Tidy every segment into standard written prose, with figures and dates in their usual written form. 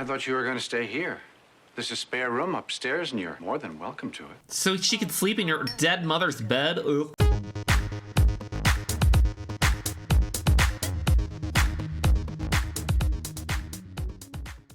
I thought you were going to stay here. There's a spare room upstairs, and you're more than welcome to it. So she could sleep in your dead mother's bed? Ugh.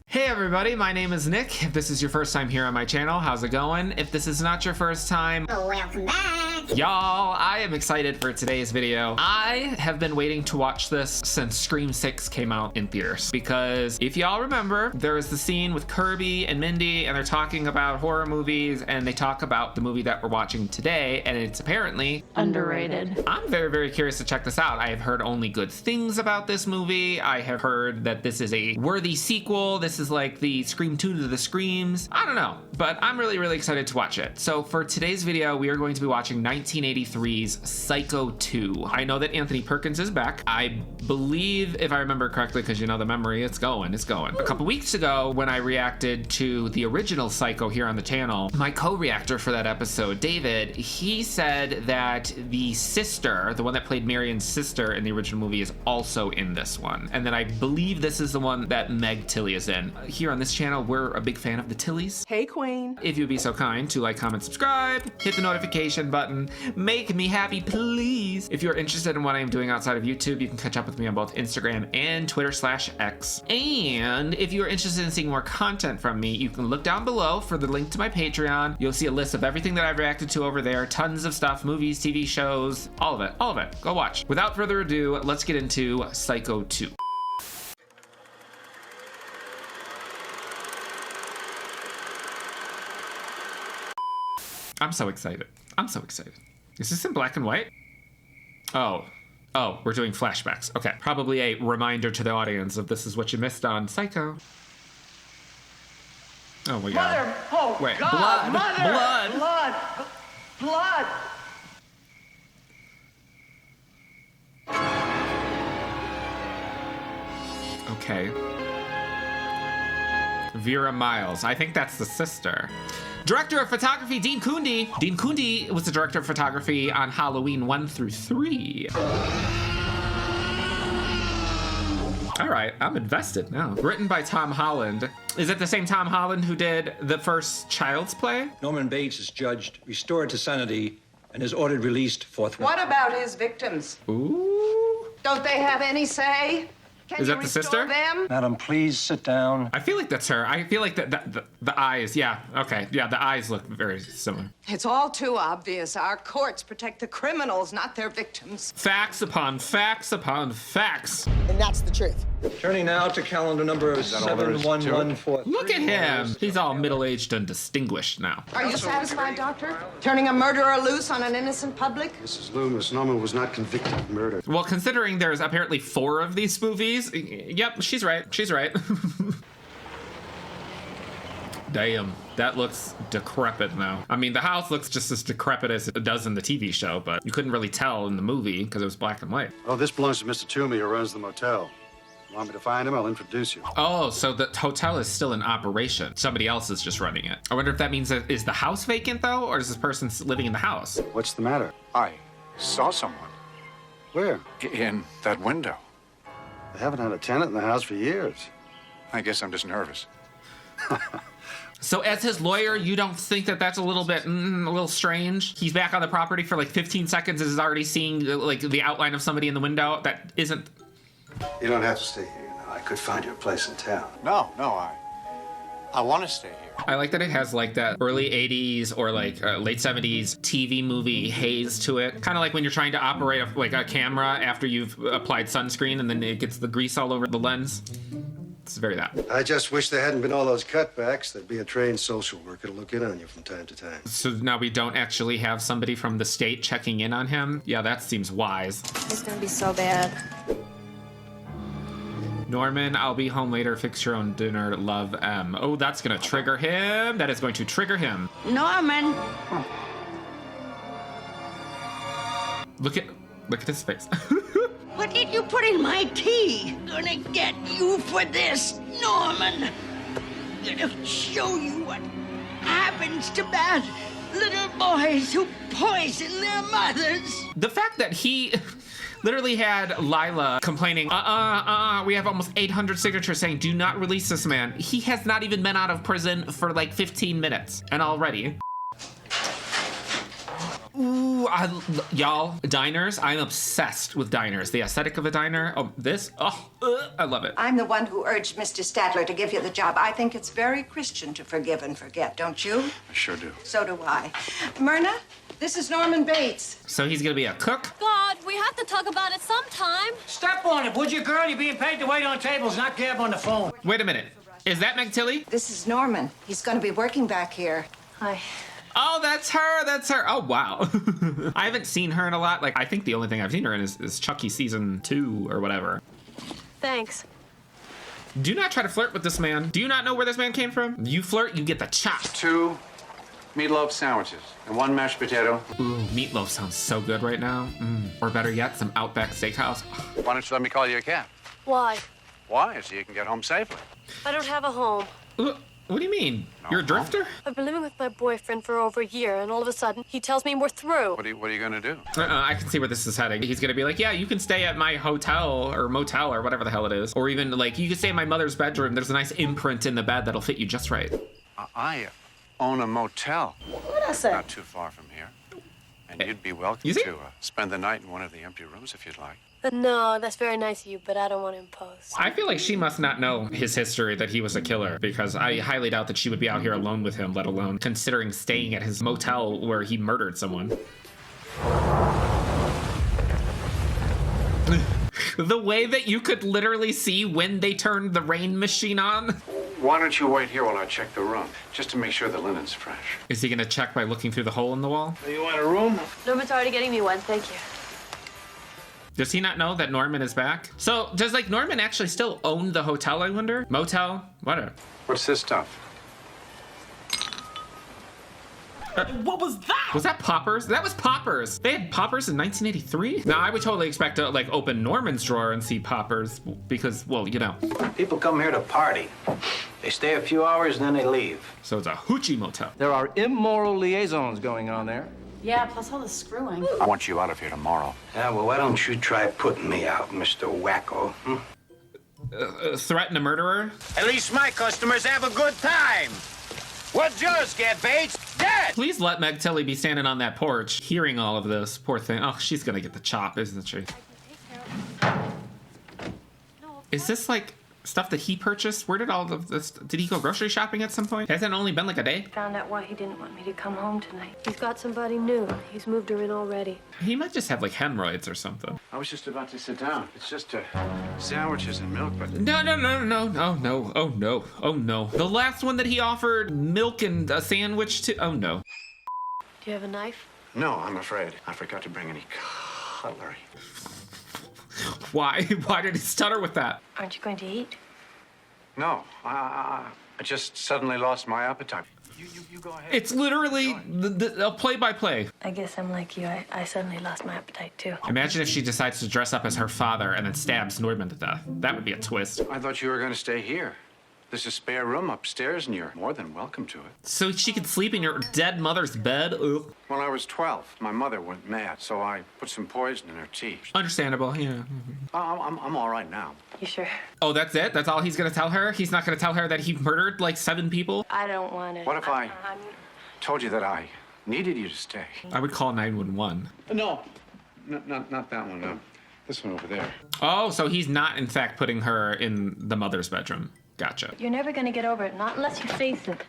Hey everybody, my name is Nick. If this is your first time here on my channel, how's it going? If this is not your first time, welcome back. Y'all, I am excited for today's video. I have been waiting to watch this since Scream 6 came out in theaters, because if y'all remember, there is the scene with Kirby and Mindy and they're talking about horror movies and they talk about the movie that we're watching today, and it's apparently underrated. I'm very, very curious to check this out. I have heard only good things about this movie. I have heard that this is a worthy sequel. This is like the Scream 2 to the Screams. I don't know, but I'm really, really excited to watch it. So for today's video, we are going to be watching 1983's Psycho 2. I know that Anthony Perkins is back. I believe, if I remember correctly, because you know the memory, it's going. A couple weeks ago, when I reacted to the original Psycho here on the channel, my co-reactor for that episode, David, he said that the sister, the one that played Marion's sister in the original movie, is also in this one. And then I believe this is the one that Meg Tilly is in. Here on this channel, we're a big fan of the Tillys. Hey, Queen. If you'd be so kind to like, comment, subscribe, hit the notification button, make me happy, please. If you're interested in what I am doing outside of YouTube, you can catch up with me on both Instagram and Twitter/X. And if you're interested in seeing more content from me, you can look down below for the link to my Patreon. You'll see a list of everything that I've reacted to over there. Tons of stuff, movies, TV shows, all of it, all of it. Go watch. Without further ado, let's get into Psycho 2. I'm so excited. I'm so excited. Is this in black and white? Oh, we're doing flashbacks. Okay, probably a reminder to the audience of this is what you missed on Psycho. Oh my God. Mother! Oh, wait, God! blood! Mother! Blood! Blood! Blood! Okay. Vera Miles. I think that's the sister. Director of photography, Dean Cundey. Dean Cundey was the director of photography on Halloween 1 through 3. All right, I'm invested now. Written by Tom Holland. Is it the same Tom Holland who did the first Child's Play? Norman Bates is judged, restored to sanity, and is ordered released forthwith. What about his victims? Ooh. Don't they have any say? Can Is you that the restore sister? them? Madam, please sit down. I feel like that's her. I feel like the eyes, yeah, okay. Yeah, the eyes look very similar. It's all too obvious. Our courts protect the criminals, not their victims. Facts upon facts upon facts. And that's the truth. Turning now to calendar number 7114. Look at him. He's all middle-aged and distinguished now. Are you satisfied, Doctor? Turning a murderer loose on an innocent public? Mrs. Loomis, Norman was not convicted of murder. Well, considering there's apparently 4 of these movies, yep, she's right. She's right. Damn, that looks decrepit now. I mean, the house looks just as decrepit as it does in the TV show, but you couldn't really tell in the movie because it was black and white. Oh, this belongs to Mr. Toomey, who runs the motel. Want me to find him? I'll introduce you. Oh, so the hotel is still in operation. Somebody else is just running it. I wonder if that means that is the house vacant though, or is this person living in the house? What's the matter? I saw someone Where? in that window. They haven't had a tenant in the house for years. I guess I'm just nervous. So as his lawyer, you don't think that that's a little bit, a little strange? He's back on the property for like 15 seconds and is already seeing like the outline of somebody in the window that isn't... You don't have to stay here, you know. I could find you a place in town. No, I want to stay here. I like that it has like that early 80s or like late 70s TV movie haze to it. Kind of like when you're trying to operate a camera after you've applied sunscreen and then it gets the grease all over the lens. It's very that. I just wish there hadn't been all those cutbacks. There'd be a trained social worker to look in on you from time to time. So now we don't actually have somebody from the state checking in on him? Yeah, that seems wise. It's gonna be so bad. Norman, I'll be home later. Fix your own dinner. Love, M. Oh, that's gonna trigger him. That is going to trigger him. Norman! Look at his face. What did you put in my tea? Gonna get you for this, Norman. Gonna show you what happens to bad little boys who poison their mothers. The fact that he Literally had Lila complaining, we have almost 800 signatures saying, do not release this man. He has not even been out of prison for like 15 minutes, and already. Ooh, y'all, diners. I'm obsessed with diners. The aesthetic of a diner. Oh, this. Oh, I love it. I'm the one who urged Mr. Statler to give you the job. I think it's very Christian to forgive and forget, don't you? I sure do. So do I. Myrna, this is Norman Bates. So he's gonna be a cook? God, we have to talk about it sometime. Step on it, would you, girl? You're being paid to wait on tables, not gab on the phone. Wait a minute. Is that Meg Tilly? This is Norman. He's going to be working back here. Hi. Oh, that's her. That's her. Oh, wow. I haven't seen her in a lot. Like, I think the only thing I've seen her in is Chucky season 2 or whatever. Thanks. Do not try to flirt with this man. Do you not know where this man came from? You flirt, you get the chop. 2 meatloaf sandwiches and 1 mashed potato. Ooh, meatloaf sounds so good right now. Or better yet, some Outback Steakhouse. Why don't you let me call you a cab? Why? Why? So you can get home safely. I don't have a home. What do you mean? You're a drifter? I've been living with my boyfriend for over a year, and all of a sudden, he tells me we're through. What are you gonna do? I can see where this is heading. He's gonna be like, yeah, you can stay at my hotel or motel or whatever the hell it is. Or even like, you can stay in my mother's bedroom. There's a nice imprint in the bed that'll fit you just right. I own a motel. What is it? Not too far from here. And you'd be welcome You see? to spend the night in one of the empty rooms if you'd like. No, that's very nice of you, but I don't want to impose. I feel like she must not know his history, that he was a killer, because I highly doubt that she would be out here alone with him, let alone considering staying at his motel where he murdered someone. The way that you could literally see when they turned the rain machine on. Why don't you wait here while I check the room, just to make sure the linen's fresh? Is he gonna check by looking through the hole in the wall? You want a room? Norman's already getting me one, thank you. Does he not know that Norman is back? So does like Norman actually still own the hotel, I wonder? Motel? Whatever. What's this stuff? What was that? Was that Poppers? That was Poppers. They had Poppers in 1983? Now I would totally expect to like open Norman's drawer and see Poppers because, well, you know. People come here to party. They stay a few hours and then they leave. So it's a hoochie motel. There are immoral liaisons going on there. Yeah, plus all the screwing. I want you out of here tomorrow. Yeah, well, why don't you try putting me out, Mr. Wacko? Threaten a murderer? At least my customers have a good time. What'd yours get, Bates? Dead! Please let Meg Tilly be standing on that porch, hearing all of this. Poor thing. Oh, she's gonna get the chop, isn't she? Is this like stuff that he purchased? Where did all of this? Did he go grocery shopping at some point? Hasn't it only been like a day? Found out why he didn't want me to come home tonight. He's got somebody new. He's moved her in already. He might just have like hemorrhoids or something. I was just about to sit down. It's just sandwiches and milk, but... No. Oh no. The last one that he offered milk and a sandwich to. Oh no. Do you have a knife? No, I'm afraid. I forgot to bring any cutlery. Why? Why did he stutter with that? Aren't you going to eat? No, I just suddenly lost my appetite. You go ahead. It's literally a play-by-play. I guess I'm like you. I suddenly lost my appetite, too. Imagine if she decides to dress up as her father and then stabs Norman to death. That would be a twist. I thought you were going to stay here. There's a spare room upstairs, and you're more than welcome to it. So she could sleep in your dead mother's bed? Ugh. When I was 12, my mother went mad, so I put some poison in her tea. Understandable, yeah. I'm all right now. You sure? Oh, that's it? That's all he's gonna tell her? He's not gonna tell her that he murdered like 7 people? I don't want it. What if I told you that I needed you to stay? I would call 911. No, not that one. This one over there. Oh, so he's not in fact putting her in the mother's bedroom. Gotcha. You're never going to get over it, not unless you face it.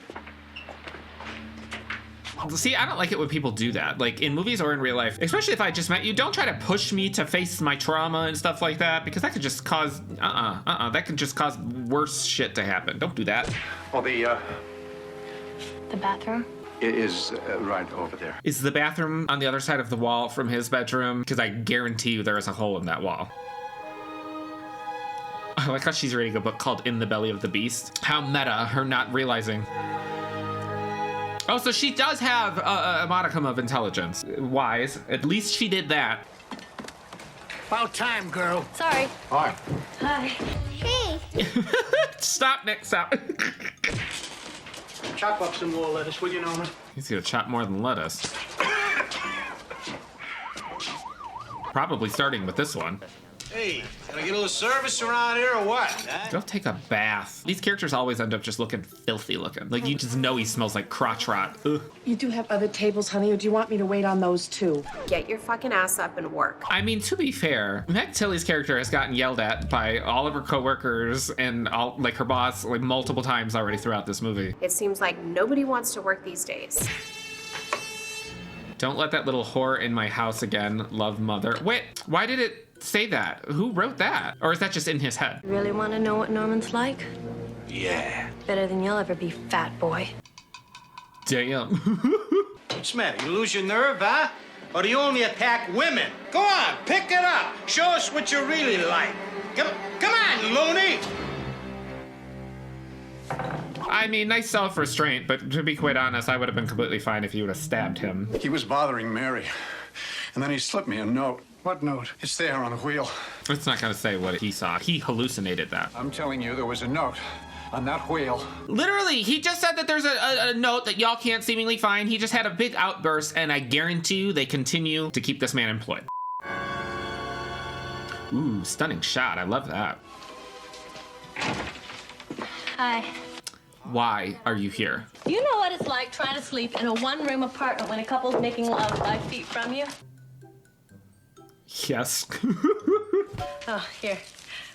See, I don't like it when people do that. Like, in movies or in real life, especially if I just met you, don't try to push me to face my trauma and stuff like that, because that could just cause, that could just cause worse shit to happen. Don't do that. Well, The bathroom? it is right over there. Is the bathroom on the other side of the wall from his bedroom? Because I guarantee you there is a hole in that wall. I like how she's reading a book called In the Belly of the Beast. How meta, her not realizing. Oh, so she does have a modicum of intelligence. Wise. At least she did that. About time, girl. Sorry. Hi. Hi. Hey. Stop, Nick, stop. Chop up some more lettuce, will you, Norman? He's gonna chop more than lettuce. Probably starting with this one. Hey, can I get a little service around here or what? Huh? Go take a bath. These characters always end up just looking filthy looking. Like, you just know he smells like crotch rot. Ugh. You do have other tables, honey, or do you want me to wait on those too? Get your fucking ass up and work. I mean, to be fair, Meg Tilly's character has gotten yelled at by all of her coworkers and all, like, her boss, like, multiple times already throughout this movie. It seems like nobody wants to work these days. Don't let that little whore in my house again, love mother. Wait, why did it say that? Who wrote that? Or is that just in his head? You really want to know what Norman's like? Yeah. Better than you'll ever be, fat boy. Damn. What's the matter? You lose your nerve, huh? Or do you only attack women? Go on, pick it up. Show us what you really like. Come on, loony. I mean, nice self-restraint, but to be quite honest, I would have been completely fine if you would have stabbed him. He was bothering Mary, and then he slipped me a note. What note? It's there on the wheel. It's not going to say what he saw. He hallucinated that. I'm telling you, there was a note on that wheel. Literally, he just said that there's a note that y'all can't seemingly find. He just had a big outburst, and I guarantee you they continue to keep this man employed. Ooh, stunning shot. I love that. Hi. Why are you here? You know what it's like trying to sleep in a one-room apartment when a couple's making love 5 feet from you? Yes. Oh, here.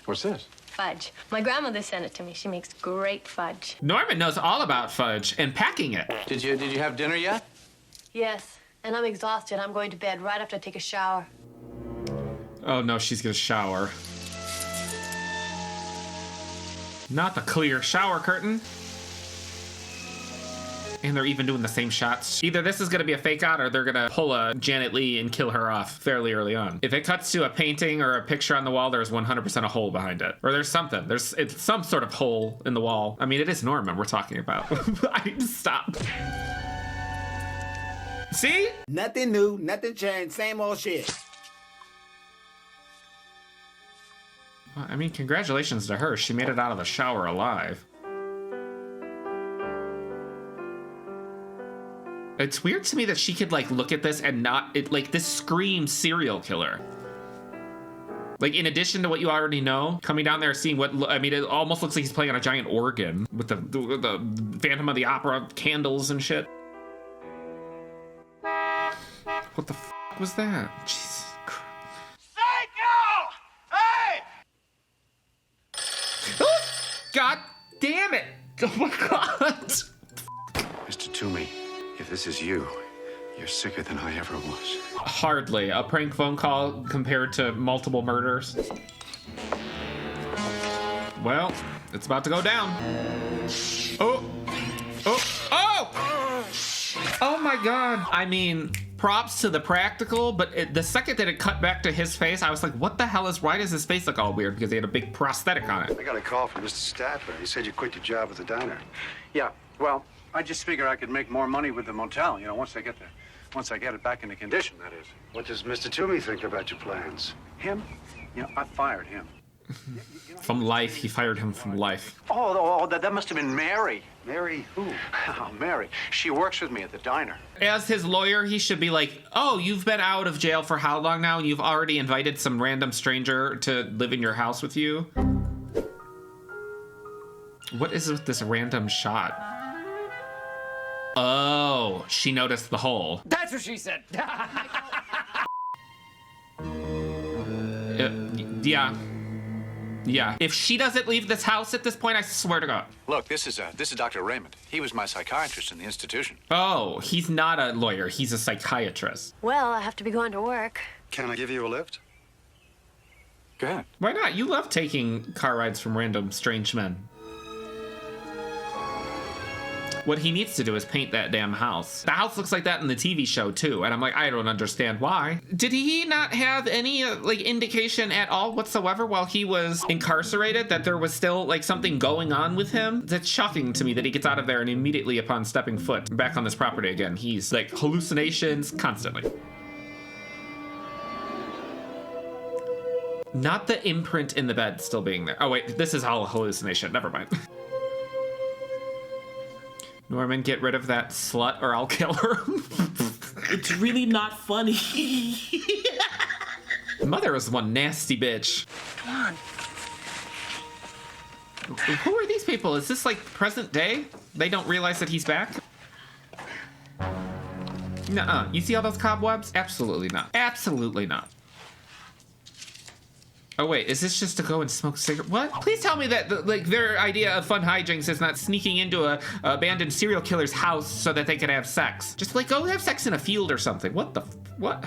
What's this? Fudge. My grandmother sent it to me. She makes great fudge. Norman knows all about fudge and packing it. Did you have dinner yet? Yes, and I'm exhausted. I'm going to bed right after I take a shower. Oh no, she's gonna shower. Not the clear shower curtain. And they're even doing the same shots. Either this is gonna be a fake out or they're gonna pull a Janet Leigh and kill her off fairly early on. If it cuts to a painting or a picture on the wall, there's 100% a hole behind it. Or there's something. It's some sort of hole in the wall. I mean, it is Norman we're talking about. Stop. See? Nothing new, nothing changed, same old shit. Well, I mean, congratulations to her. She made it out of the shower alive. It's weird to me that she could, like, look at this and not... this screams serial killer. Like, in addition to what you already know, coming down there seeing what... I mean, it almost looks like he's playing on a giant organ with the Phantom of the Opera candles and shit. What the f*** was that? Jesus Christ. Psycho! Hey! God damn it! Oh my God! Mr. Toomey, if this is you, you're sicker than I ever was. Hardly. A prank phone call compared to multiple murders. Well, it's about to go down. Oh! Oh! Oh! Oh my God! I mean, props to the practical, but the second that it cut back to his face, I was like, what the hell is... Why does his face look all weird? Because he had a big prosthetic on it. I got a call from Mr. Statler. He said you quit your job at the diner. Yeah, well, I just figure I could make more money with the motel, you know, once I get it back into condition, that is. What does Mr. Toomey think about your plans? Him? You know, I fired him. From life. He fired him from life. Oh, that must have been Mary. Mary who? Oh, Mary. She works with me at the diner. As his lawyer, he should be like, oh, you've been out of jail for how long now? And you've already invited some random stranger to live in your house with you? What is with this random shot? Oh, she noticed the hole. That's what she said. Yeah. Yeah. If she doesn't leave this house at this point, I swear to God. Look, this is Dr. Raymond. He was my psychiatrist in the institution. Oh, he's not a lawyer. He's a psychiatrist. Well, I have to be going to work. Can I give you a lift? Go ahead. Why not? You love taking car rides from random strange men. What he needs to do is paint that damn house. The house looks like that in the TV show, too. And I'm like, I don't understand why. Did he not have any, indication at all whatsoever while he was incarcerated that there was still, something going on with him? That's shocking to me that he gets out of there and immediately upon stepping foot back on this property again, he's, hallucinations constantly. Not the imprint in the bed still being there. Oh, wait, this is all a hallucination. Never mind. Norman, get rid of that slut or I'll kill her. It's really not funny. Mother is one nasty bitch. Come on. Who are these people? Is this like present day? They don't realize that he's back? Nuh-uh. You see all those cobwebs? Absolutely not. Absolutely not. Oh wait, is this just to go and smoke cigarettes? What? Please tell me that like their idea of fun hijinks is not sneaking into a abandoned serial killer's house so that they can have sex. Just like go have sex in a field or something. What the what?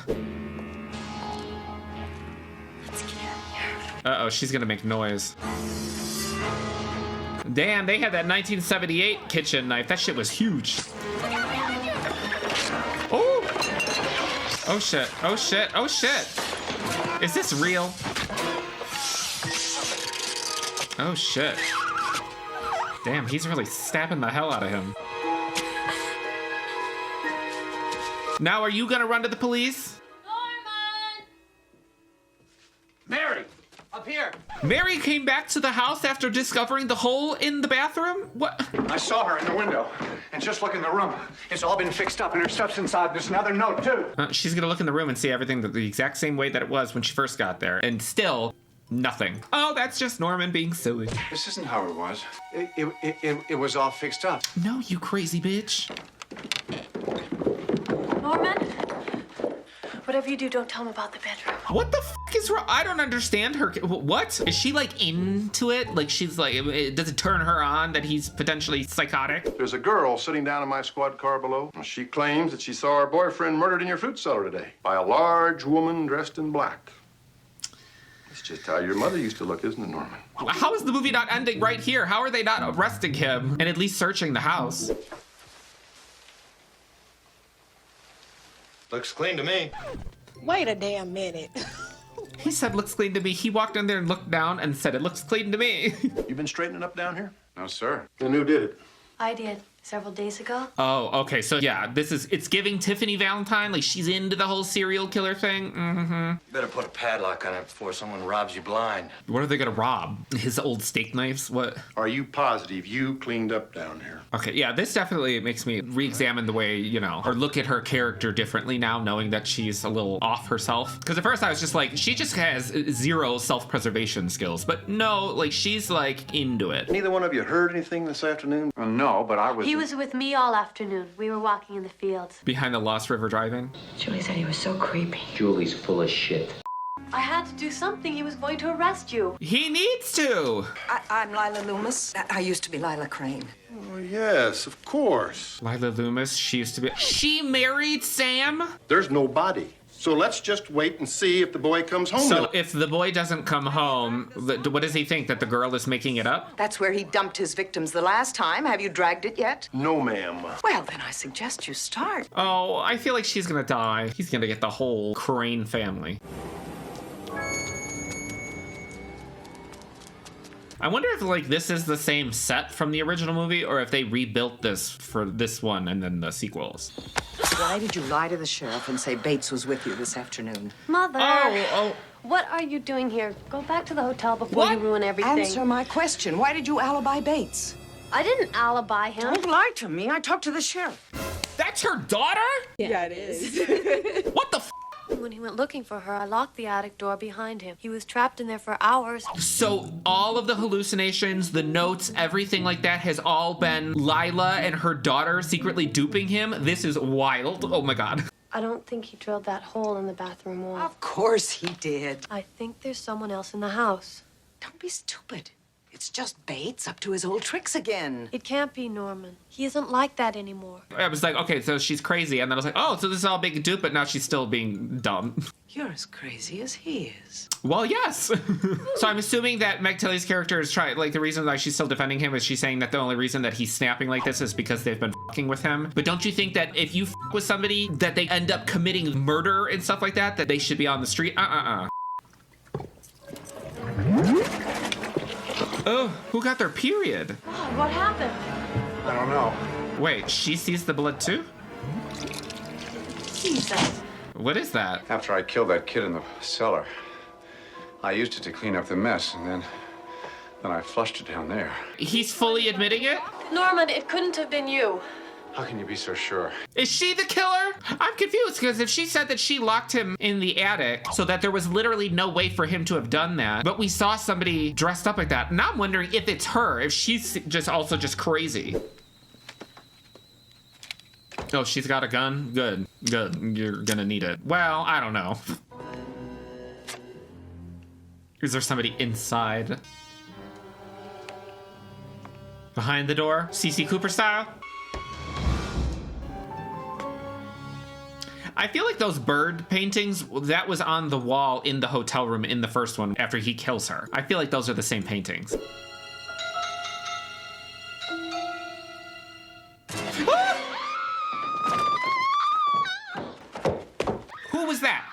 Let's get out of here. Uh-oh, she's gonna make noise. Damn, they had that 1978 kitchen knife. That shit was huge. Oh! Oh shit, oh shit, oh shit. Is this real? Oh shit. Damn, he's really stabbing the hell out of him. Now are you gonna run to the police? Norman! Mary, up here. Mary came back to the house after discovering the hole in the bathroom? What? I saw her in the window. And just look in the room. It's all been fixed up and her stuff's inside. There's another note, too. She's gonna look in the room and see everything the exact same way that it was when she first got there. And still, nothing. Oh, that's just Norman being silly. This isn't how it was. It was all fixed up. No, you crazy bitch. Norman? Whatever you do, don't tell him about the bedroom. What the f is wrong? I don't understand her. What? Is she like into it? Like she's like, does it turn her on that he's potentially psychotic? There's a girl sitting down in my squad car below. She claims that she saw her boyfriend murdered in your fruit cellar today by a large woman dressed in black. It's just how your mother used to look, isn't it, Norman? How is the movie not ending right here? How are they not arresting him and at least searching the house? Looks clean to me. Wait a damn minute. He said, looks clean to me. He walked in there and looked down and said, it looks clean to me. You been straightening up down here? No, sir. And who did it? I did several days ago. Oh, okay. So yeah, it's giving Tiffany Valentine. Like she's into the whole serial killer thing. Mm-hmm. Better put a padlock on it before someone robs you blind. What are they gonna rob? His old steak knives? What? Are you positive you cleaned up down here? Okay, yeah, this definitely makes me re-examine the way, you know, or look at her character differently now, knowing that she's a little off herself. Because at first I was just like, she just has zero self-preservation skills. But no, like, she's, like, into it. Neither one of you heard anything this afternoon? No, but I was... He was with me all afternoon. We were walking in the fields. Behind the Lost River Drive-In? Julie said he was so creepy. Julie's full of shit. I had to do something. He was going to arrest you. He needs to! I'm Lila Loomis. I used to be Lila Crane. Oh, yes, of course. Lila Loomis, she used to be... She married Sam? There's no body. So let's just wait and see if the boy comes home. So if the boy doesn't come home, what does he think? That the girl is making it up? That's where he dumped his victims the last time. Have you dragged it yet? No, ma'am. Well, then I suggest you start. Oh, I feel like she's gonna die. He's gonna get the whole Crane family. I wonder if, like, this is the same set from the original movie, or if they rebuilt this for this one and then the sequels. Why did you lie to the sheriff and say Bates was with you this afternoon? Mother. Oh. What are you doing here? Go back to the hotel before you ruin everything. Answer my question. Why did you alibi Bates? I didn't alibi him. Don't lie to me. I talked to the sheriff. That's her daughter? Yeah, it is. What the f? When he went looking for her, I locked the attic door behind him. He was trapped in there for hours. So all of the hallucinations, the notes, everything like that has all been Lila and her daughter secretly duping him? This is wild. Oh my God. I don't think he drilled that hole in the bathroom wall. Of course he did. I think there's someone else in the house. Don't be stupid. It's just Bates up to his old tricks again. It can't be Norman. He isn't like that anymore. I was like, okay, so she's crazy. And then I was like, oh, so this is all big dupe, but now she's still being dumb. You're as crazy as he is. Well, yes. So I'm assuming that Meg Tilly's character is like the reason why she's still defending him is she's saying that the only reason that he's snapping like this is because they've been fucking with him. But don't you think that if you fuck with somebody that they end up committing murder and stuff like that they should be on the street? Oh, who got their period? Oh, what happened? I don't know. Wait, she sees the blood too? Jesus. What is that? After I killed that kid in the cellar, I used it to clean up the mess, and then I flushed it down there. He's fully admitting it? Norman, it couldn't have been you. How can you be so sure? Is she the killer? I'm confused because if she said that she locked him in the attic so that there was literally no way for him to have done that, but we saw somebody dressed up like that. Now I'm wondering if it's her, if she's just also just crazy. Oh, she's got a gun? Good, good. You're gonna need it. Well, I don't know. Is there somebody inside? Behind the door? CC Cooper style? I feel like those bird paintings, that was on the wall in the hotel room in the first one after he kills her. I feel like those are the same paintings. Who was that?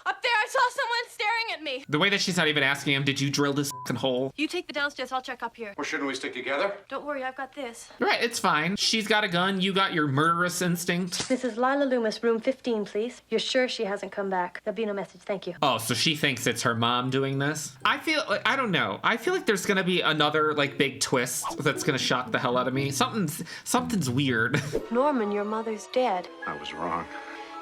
Up there, I saw someone staring at me. The way that she's not even asking him, did you drill this fucking hole? You take the downstairs, I'll check up here. Well, shouldn't we stick together? Don't worry, I've got this. Right, it's fine. She's got a gun, you got your murderous instinct. Mrs. Lila Loomis, room 15, please. You're sure she hasn't come back? There'll be no message, thank you. Oh, so she thinks it's her mom doing this? I feel, I don't know. I feel like there's gonna be another, like, big twist that's gonna shock the hell out of me. Something's weird. Norman, your mother's dead. I was wrong.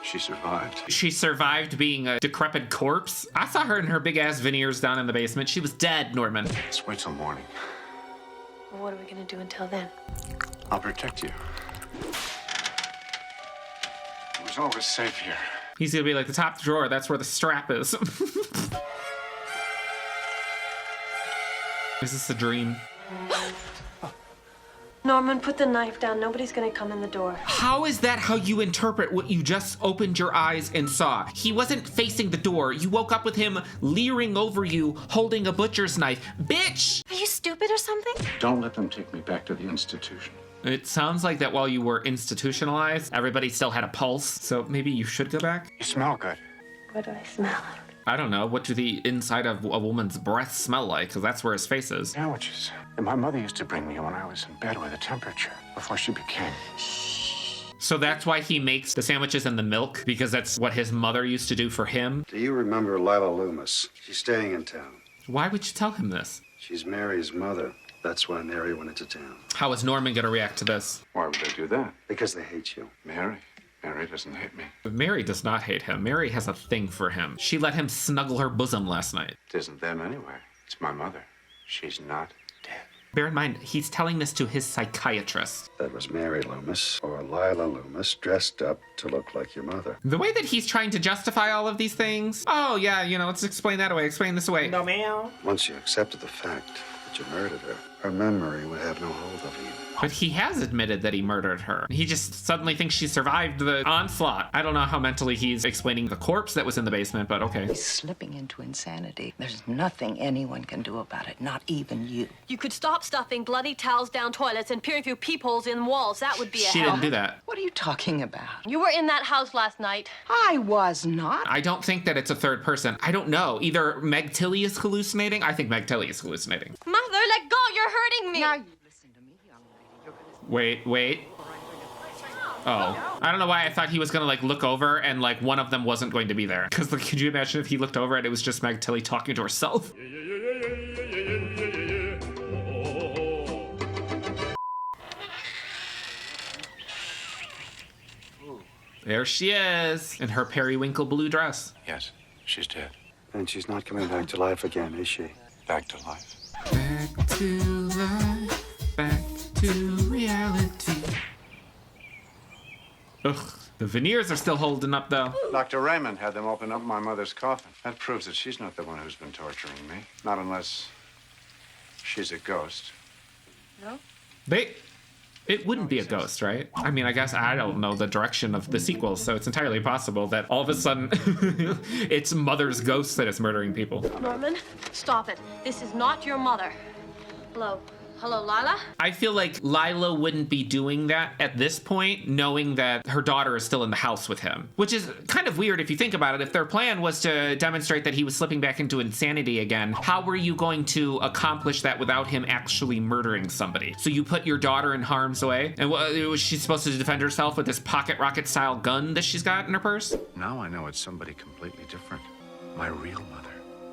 She survived. She survived being a decrepit corpse? I saw her in her big-ass veneers down in the basement. She was dead, Norman. Let's wait till morning. Well, what are we gonna do until then? I'll protect you. It was always safe here. He's gonna be like, the top drawer, that's where the strap is. Is this a dream? Norman, put the knife down. Nobody's gonna come in the door. How is that how you interpret what you just opened your eyes and saw? He wasn't facing the door. You woke up with him leering over you, holding a butcher's knife. Bitch! Are you stupid or something? Don't let them take me back to the institution. It sounds like that while you were institutionalized, everybody still had a pulse, so maybe you should go back? You smell good. What do I smell? I don't know. What do the inside of a woman's breath smell like? Because that's where his face is. Sandwiches. And my mother used to bring me when I was in bed with a temperature before she became. So that's why he makes the sandwiches and the milk, because that's what his mother used to do for him. Do you remember Lila Loomis? She's staying in town. Why would you tell him this? She's Mary's mother. That's why Mary went into town. How is Norman going to react to this? Why would they do that? Because they hate you. Mary? Mary doesn't hate me. Mary does not hate him. Mary has a thing for him. She let him snuggle her bosom last night. It isn't them anyway. It's my mother. She's not dead. Bear in mind, he's telling this to his psychiatrist. That was Mary Loomis, or Lila Loomis, dressed up to look like your mother. The way that he's trying to justify all of these things, oh yeah, you know, let's explain that away, explain this away. No, ma'am. Once you accepted the fact that you murdered her, her memory would have no hold of you. But he has admitted that he murdered her. He just suddenly thinks she survived the onslaught. I don't know how mentally he's explaining the corpse that was in the basement, but okay. He's slipping into insanity. There's nothing anyone can do about it, not even you. You could stop stuffing bloody towels down toilets and peering through peepholes in walls. That would be a She help. didn't do that. What are you talking about? You were in that house last night. I was not. I don't think that it's a third person. I don't know. Either Meg Tilly is hallucinating. I think Meg Tilly is hallucinating. Mother, let go. You're hurting me. Now you listen to me, young lady. You're gonna... Wait. Oh. I don't know why I thought he was gonna, like, look over and, like, one of them wasn't going to be there. Because, like, could you imagine if he looked over and it was just Meg Tilly talking to herself? There she is, in her periwinkle blue dress. Yes, she's dead. And she's not coming back to life again, is she? Back to life. Back to life, back to reality. Ugh, the veneers are still holding up, though. Dr. Raymond had them open up my mother's coffin. That proves that she's not the one who's been torturing me. Not unless she's a ghost. No? It wouldn't be a ghost, right? I mean, I guess I don't know the direction of the sequel, so it's entirely possible that all of a sudden it's Mother's ghost that is murdering people. Norman, stop it. This is not your mother. Hello. Hello, Lila? I feel like Lila wouldn't be doing that at this point, knowing that her daughter is still in the house with him. Which is kind of weird if you think about it. If their plan was to demonstrate that he was slipping back into insanity again, how were you going to accomplish that without him actually murdering somebody? So you put your daughter in harm's way? And was she supposed to defend herself with this pocket rocket style gun that she's got in her purse? Now I know it's somebody completely different. My real mother.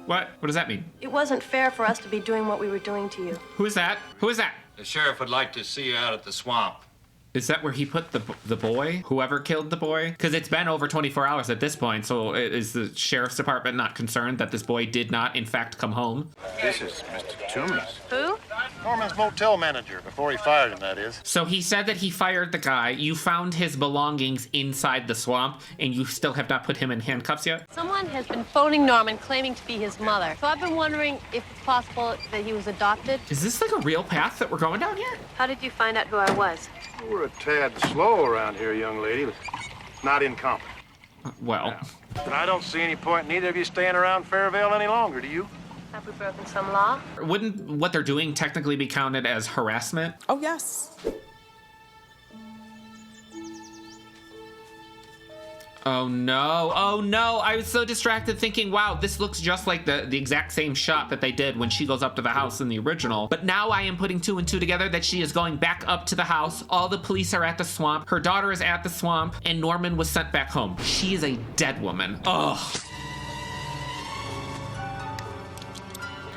What? What does that mean? It wasn't fair for us to be doing what we were doing to you. Who is that? Who is that? The sheriff would like to see you out at the swamp. Is that where he put the boy? Whoever killed the boy? Because it's been over 24 hours at this point, so is the sheriff's department not concerned that this boy did not, in fact, come home? This is Mr. Toomey's. Who? Norman's motel manager, before he fired him, that is. So he said that he fired the guy, you found his belongings inside the swamp, and you still have not put him in handcuffs yet? Someone has been phoning Norman claiming to be his mother. So I've been wondering if it's possible that he was adopted. Is this like a real path that we're going down here? How did you find out who I was? We're a tad slow around here, young lady, but not incompetent. Well. But I don't see any point in either of you staying around Fairvale any longer, do you? Have we broken some law? Wouldn't what they're doing technically be counted as harassment? Oh, yes. Oh no, oh no, I was so distracted thinking, wow, this looks just like the exact same shot that they did when she goes up to the house in the original. But now I am putting two and two together that she is going back up to the house, all the police are at the swamp, her daughter is at the swamp, and Norman was sent back home. She is a dead woman. Ugh.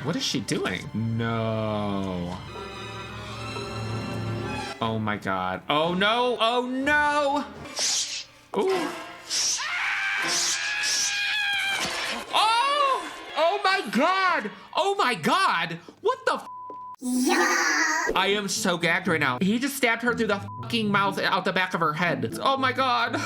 What is she doing? No. Oh my God. Oh no, oh no! Ooh. Oh! Oh my God! Oh my God! What the f? I am so gagged right now. He just stabbed her through the fucking mouth out the back of her head. Oh my God.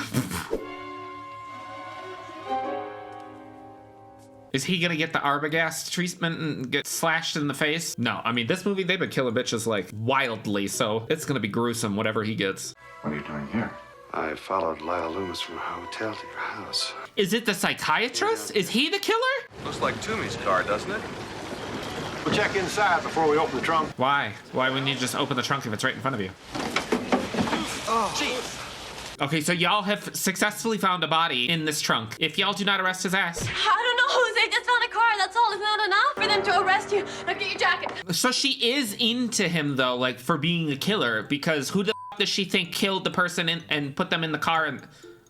Is he gonna get the Arbogast treatment and get slashed in the face? No, I mean, this movie, they've been killing bitches like wildly, so it's gonna be gruesome, whatever he gets. What are you doing here? I followed Lyle Loomis from a hotel to your house. Is it the psychiatrist? Is he the killer? Looks like Toomey's car, doesn't it? We'll check inside before we open the trunk. Why? Why wouldn't you just open the trunk if it's right in front of you? Oh. Okay, so y'all have successfully found a body in this trunk. If y'all do not arrest his ass. I don't know, Jose. Just found a car. That's all. It's not enough for them to arrest you. Now get your jacket. So she is into him, though, like, for being a killer, because who the f does she think killed the person and put them in the car and...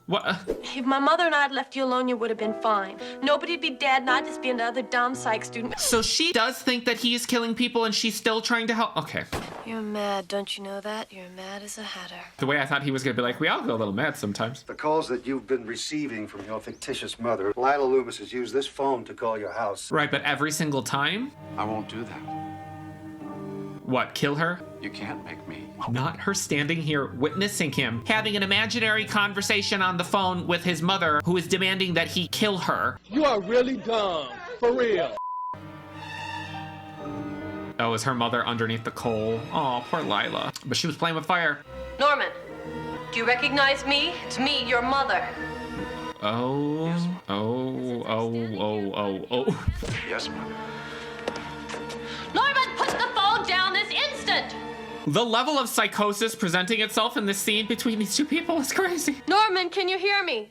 What? If my mother and I had left you alone, you would have been fine. Nobody'd be dead, and I'd just be another dumb psych student. So she does think that he is killing people, and she's still trying to help. Okay. You're mad, don't you know that? You're mad as a hatter. The way I thought he was gonna be like, we all go a little mad sometimes. The calls that you've been receiving from your fictitious mother, Lila Loomis has used this phone to call your house. Right, but every single time? I won't do that. What, kill her? You can't make me. Not her standing here witnessing him having an imaginary conversation on the phone with his mother, who is demanding that he kill her. You are really dumb. For real. Oh, is her mother underneath the coal? Oh, poor Lila. But she was playing with fire. Norman, do you recognize me? It's me, your mother. Oh, oh. Yes, Mother. Norman, put the phone down this instant! The level of psychosis presenting itself in this scene between these two people is crazy. Norman, can you hear me?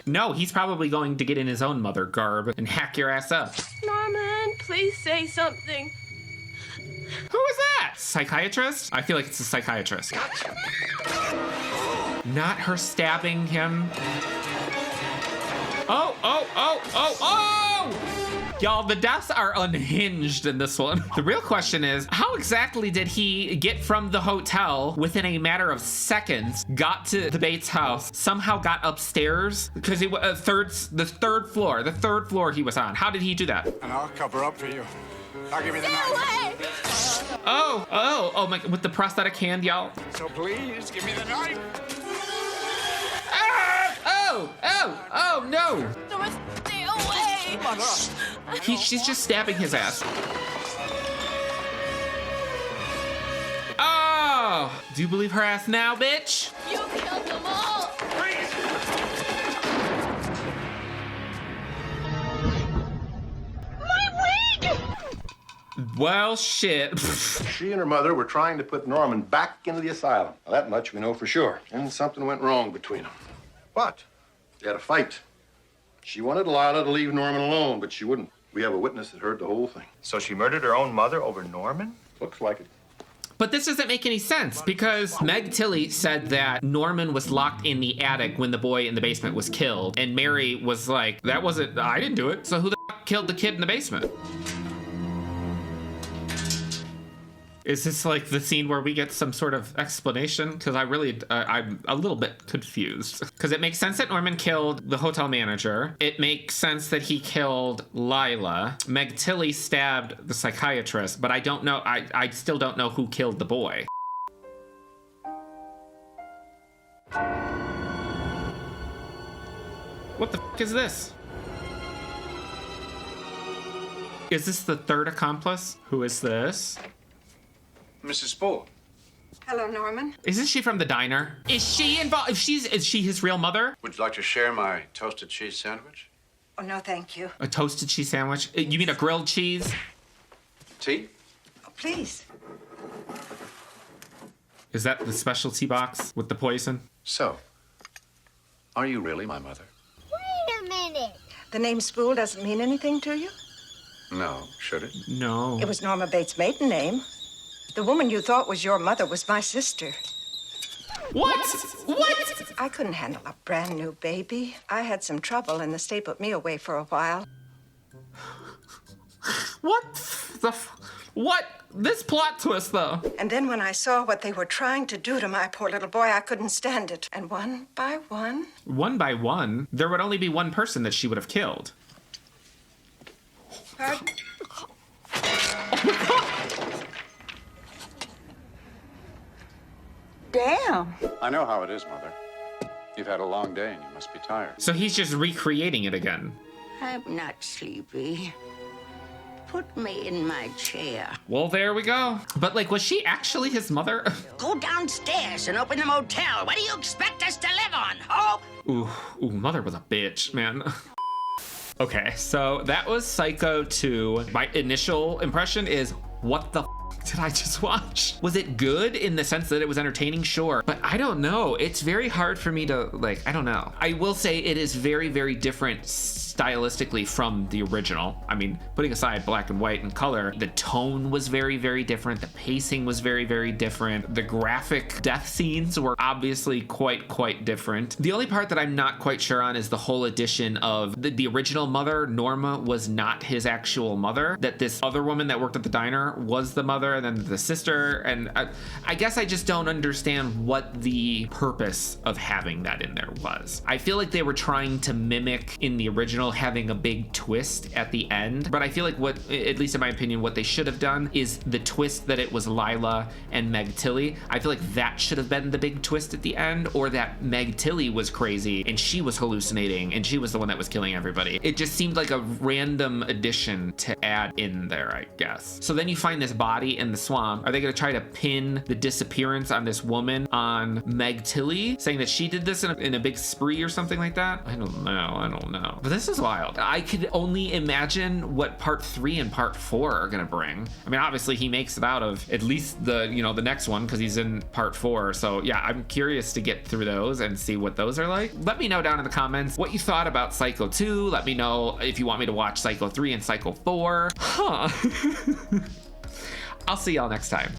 No, he's probably going to get in his own mother garb and hack your ass up. Norman, please say something. Who is that? Psychiatrist? I feel like it's a psychiatrist. Not her stabbing him. Oh! Y'all, the deaths are unhinged in this one. The real question is, how exactly did he get from the hotel within a matter of seconds, got to the Bates house, somehow got upstairs? Because he the third floor he was on. How did he do that? And I'll cover up for you. I'll give you the knife. Oh my, with the prosthetic hand, y'all. So please, give me the knife. Oh, no. Norman, stay away. Come on up. She's just stabbing his ass. Oh! Do you believe her ass now, bitch? You killed them all. My wig! Well, shit. She and her mother were trying to put Norman back into the asylum. Now, that much we know for sure. And something went wrong between them. What? They had a fight. She wanted Lila to leave Norman alone, but she wouldn't. We have a witness that heard the whole thing. So she murdered her own mother over Norman? Looks like it. But this doesn't make any sense because Meg Tilly said that Norman was locked in the attic when the boy in the basement was killed. And Mary was like, I didn't do it. So who the f killed the kid in the basement? Is this like the scene where we get some sort of explanation? Because I'm a little bit confused. Because it makes sense that Norman killed the hotel manager. It makes sense that he killed Lila. Meg Tilly stabbed the psychiatrist, but I don't know. I still don't know who killed the boy. What the f is this? Is this the third accomplice? Who is this? Mrs. Spool. Hello, Norman. Isn't she from the diner? Is she involved? Is she his real mother? Would you like to share my toasted cheese sandwich? Oh, no, thank you. A toasted cheese sandwich? You mean a grilled cheese? Tea? Oh, please. Is that the specialty box with the poison? So, are you really my mother? Wait a minute. The name Spool doesn't mean anything to you? No, should it? No. It was Norma Bates' maiden name. The woman you thought was your mother was my sister. What? What? I couldn't handle a brand new baby. I had some trouble, and the state put me away for a while. What? This plot twist, though. And then when I saw what they were trying to do to my poor little boy, I couldn't stand it. And one by one... One by one? There would only be one person that she would have killed. Pardon? Damn. I know how it is, Mother. You've had a long day and you must be tired. So he's just recreating it again. I'm not sleepy. Put me in my chair. Well, there we go. But, like, was she actually his mother? Go downstairs and open the motel. What do you expect us to live on, ho? Ooh, mother was a bitch, man. Okay, so that was Psycho 2. My initial impression is, what the did I just watch? Was it good in the sense that it was entertaining? Sure. But I don't know. It's very hard for me to, like, I don't know. I will say it is very, very different stylistically from the original. I mean, putting aside black and white and color, the tone was very, very different. The pacing was very, very different. The graphic death scenes were obviously quite different. The only part that I'm not quite sure on is the whole addition of the original mother, Norma, was not his actual mother. That this other woman that worked at the diner was the mother, and then the sister. And I guess I just don't understand what the purpose of having that in there was. I feel like they were trying to mimic in the original having a big twist at the end, but I feel like what, at least in my opinion, what they should have done is the twist that it was Lila and Meg Tilly. I feel like that should have been the big twist at the end, or that Meg Tilly was crazy and she was hallucinating and she was the one that was killing everybody. It just seemed like a random addition to add in there, I guess. So then you find this body in the swamp. Are they going to try to pin the disappearance on this woman on Meg Tilly, saying that she did this in a big spree or something like that? I don't know. But this is wild. I could only imagine what part 3 and part 4 are going to bring. I mean, obviously he makes it out of at least the next one because he's in part 4. So yeah, I'm curious to get through those and see what those are like. Let me know down in the comments what you thought about Psycho 2. Let me know if you want me to watch Psycho 3 and Psycho 4. I'll see y'all next time.